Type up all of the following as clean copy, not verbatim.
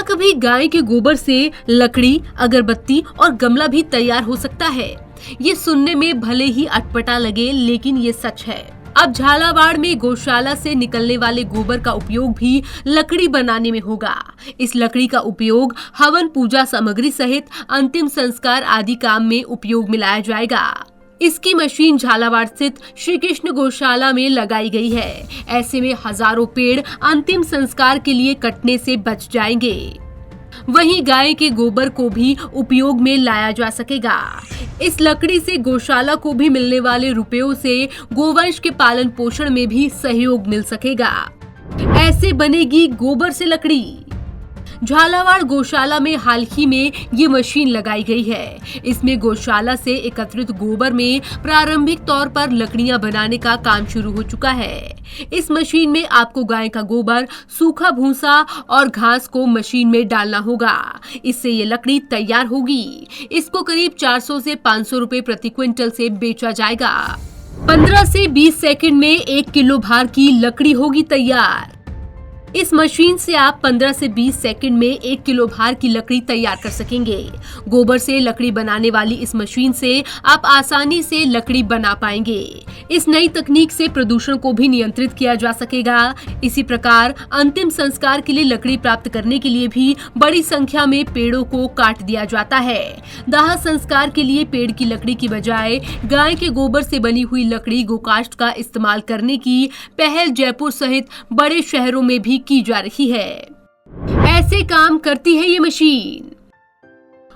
कभी गाय के गोबर से लकड़ी, अगरबत्ती और गमला भी तैयार हो सकता है? ये सुनने में भले ही अटपटा लगे, लेकिन ये सच है। अब झालावाड़ में गौशाला से निकलने वाले गोबर का उपयोग भी लकड़ी बनाने में होगा। इस लकड़ी का उपयोग हवन, पूजा सामग्री सहित अंतिम संस्कार आदि काम में उपयोग में लाया जाएगा। इसकी मशीन झालावाड़ स्थित श्री कृष्ण गौशाला में लगाई गई है। ऐसे में हजारों पेड़ अंतिम संस्कार के लिए कटने से बच जाएंगे। वहीं गाय के गोबर को भी उपयोग में लाया जा सकेगा। इस लकड़ी से गौशाला को भी मिलने वाले रुपयों से गोवंश के पालन पोषण में भी सहयोग मिल सकेगा। ऐसे बनेगी गोबर से लकड़ी। झालावाड़ गौशाला में हाल ही में ये मशीन लगाई गई है। इसमें गौशाला से एकत्रित गोबर में प्रारंभिक तौर पर लकड़ियां बनाने का काम शुरू हो चुका है। इस मशीन में आपको गाय का गोबर, सूखा भूसा और घास को मशीन में डालना होगा। इससे ये लकड़ी तैयार होगी। इसको करीब 400 से 500 रुपए प्रति क्विंटल से बेचा जाएगा। 15 से 20 सेकंड में 1 किलो भार की लकड़ी होगी तैयार। इस मशीन से आप 15 से 20 सेकंड में 1 किलो भार की लकड़ी तैयार कर सकेंगे। गोबर से लकड़ी बनाने वाली इस मशीन से आप आसानी से लकड़ी बना पाएंगे। इस नई तकनीक से प्रदूषण को भी नियंत्रित किया जा सकेगा। इसी प्रकार अंतिम संस्कार के लिए लकड़ी प्राप्त करने के लिए भी बड़ी संख्या में पेड़ों को काट दिया जाता है। दाह संस्कार के लिए पेड़ की लकड़ी की बजाय गाय के गोबर से बनी हुई लकड़ी गोकाष्ठ का इस्तेमाल करने की पहल जयपुर सहित बड़े शहरों में भी की जा रही है। ऐसे काम करती है ये मशीन।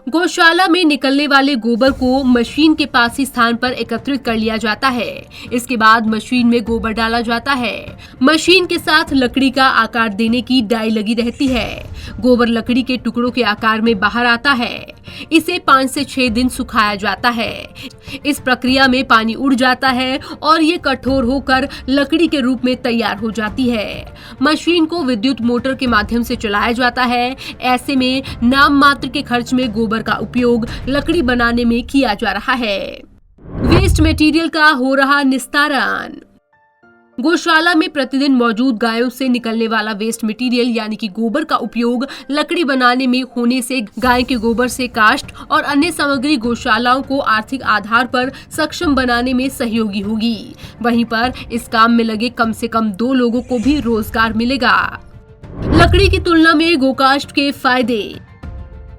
गौशाला में निकलने वाले गोबर को मशीन के पास ही स्थान पर एकत्रित कर लिया जाता है। इसके बाद मशीन में गोबर डाला जाता है। मशीन के साथ लकड़ी का आकार देने की डाई लगी रहती है। गोबर लकड़ी के टुकड़ों के आकार में बाहर आता है। इसे 5 से 6 दिन सुखाया जाता है। इस प्रक्रिया में पानी उड़ जाता है और ये कठोर होकर लकड़ी के रूप में तैयार हो जाती है। मशीन को विद्युत मोटर के माध्यम से चलाया जाता है। ऐसे में नाम मात्र के खर्च में गोबर का उपयोग लकड़ी बनाने में किया जा रहा है। वेस्ट मटेरियल का हो रहा निस्तारण। गौशाला में प्रतिदिन मौजूद गायों से निकलने वाला वेस्ट मटेरियल यानी कि गोबर का उपयोग लकड़ी बनाने में होने से गाय के गोबर से काष्ठ और अन्य सामग्री गौशालाओं को आर्थिक आधार पर सक्षम बनाने में सहयोगी होगी। वहीं पर इस काम में लगे कम से कम 2 लोगों को भी रोजगार मिलेगा। लकड़ी की तुलना में गोकाष्ठ के फायदे।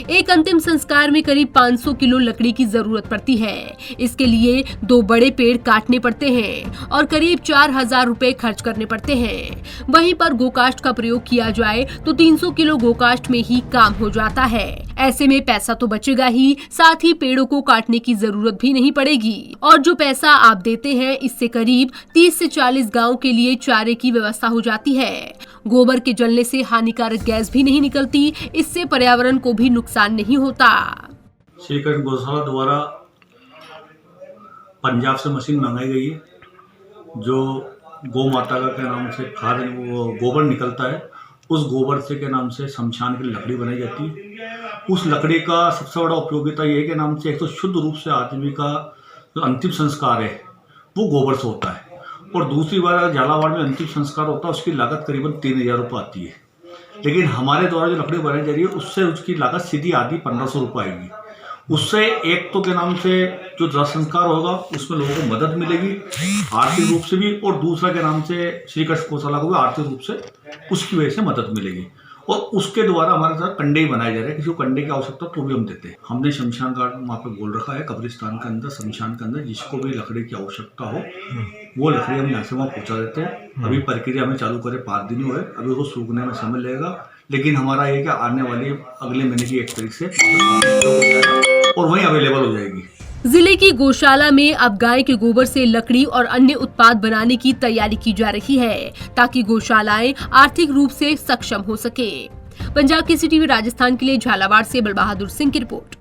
एक अंतिम संस्कार में करीब 500 किलो लकड़ी की जरूरत पड़ती है। इसके लिए 2 बड़े पेड़ काटने पड़ते हैं और करीब 4000 रुपए खर्च करने पड़ते हैं। वहीं पर गोकाष्ठ का प्रयोग किया जाए तो 300 किलो गोकाष्ठ में ही काम हो जाता है। ऐसे में पैसा तो बचेगा ही, साथ ही पेड़ों को काटने की जरूरत भी नहीं पड़ेगी। और जो पैसा आप देते हैं, इससे करीब 30 से 40 गाँव के लिए चारे की व्यवस्था हो जाती है। गोबर के जलने से हानिकारक गैस भी नहीं निकलती। इससे पर्यावरण को भी नुकसान नहीं होता। श्री कृष्ण गौशाला द्वारा पंजाब से मशीन मंगाई गई है, जो गौ माता का नाम से खाद गोबर निकलता है। उस गोबर से के नाम से शमशान की लकड़ी बनाई जाती है। उस लकड़ी का सबसे बड़ा उपयोगिता ये है कि नाम से एक तो शुद्ध रूप से आदमी का जो अंतिम संस्कार है वो गोबर से होता है, और दूसरी बार झालावाड़ में अंतिम संस्कार होता है उसकी लागत करीबन 3000 रुपये आती है। लेकिन हमारे द्वारा जो लकड़ी बनाई जा रही है उससे उसकी लागत सीधी आधी 1500 रुपये आएगी। उससे एक तो के नाम से जो दाह संस्कार होगा उसमें लोगों को मदद मिलेगी आर्थिक रूप से भी, और दूसरा के नाम से श्री कृष्ण गौशाला को भी आर्थिक रूप से उसकी वजह से मदद मिलेगी। और उसके द्वारा हमारे साथ कंडे ही बनाए जा रहे हैं। किसी को कंडे की आवश्यकता तो भी हम देते हैं। हमने शमशान घाट वहाँ पे बोल रखा है, कब्रिस्तान के अंदर, शमशान के अंदर जिसको भी लकड़ी की आवश्यकता हो वो लकड़ी हम यहाँ से वहाँ पहुँचा देते हैं। अभी प्रक्रिया हमें चालू करे 5 दिन हुए, अभी उसको सूखने में समय लगेगा। लेकिन हमारा ये कि आने वाली अगले महीने की 1 तारीख से और वहीं अवेलेबल हो जाएगी। जिले की गौशाला में अब गाय के गोबर से लकड़ी और अन्य उत्पाद बनाने की तैयारी की जा रही है, ताकि गौशालाएं आर्थिक रूप से सक्षम हो सके। पंजाब केसरी टीवी राजस्थान के लिए झालावाड़ से बलबहादुर सिंह की रिपोर्ट।